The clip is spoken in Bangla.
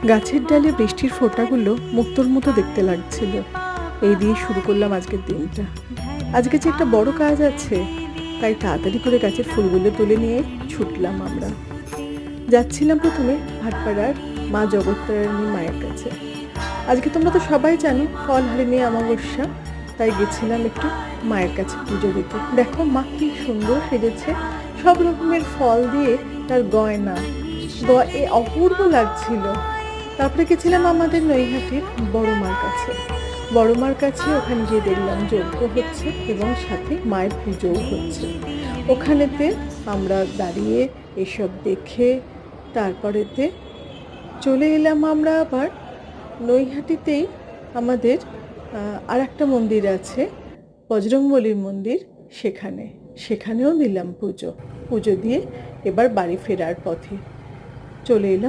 গাছের ডালে বৃষ্টির ফোঁটাগুলো মুক্তোর মতো দেখতে লাগছিল। এই দিয়ে শুরু করলাম আজকের দিনটা। আজকে যে একটা বড় কাজ আছে, তাই তাড়াতাড়ি করে গাছের ফুলগুলো তুলে নিয়ে ছুটলাম আমরা। যাচ্ছিলাম প্রথমে ভাটপাড়ার মা জগত্তারিণী মায়ের কাছে। আজকে তোমরা তো সবাই জানো ফলহারিণী অমাবস্যা, তাই গেছিলাম একটু মায়ের কাছে পুজো দিতে। দেখো মা কি সুন্দর সেজেছে, সব রকমের ফল দিয়ে তার গয়না অপূর্ব লাগছিল। তারপরে গেছিলাম আমাদের নৈহাটির বড় মার কাছে। বড় মার কাছে ওখানে গিয়ে দেখলাম যজ্ঞ হচ্ছে এবং সাথে মায়ের পুজোও হচ্ছে। ওখানেতে আমরা দাঁড়িয়ে এসব দেখে তারপরেতে চলে এলাম আমরা আবার নৈহাটিতেই আমাদের আর একটা মন্দির আছে, বজরংবলীর মন্দির, সেখানেও দিলাম পুজো দিয়ে এবার বাড়ি ফেরার পথে চলে এলাম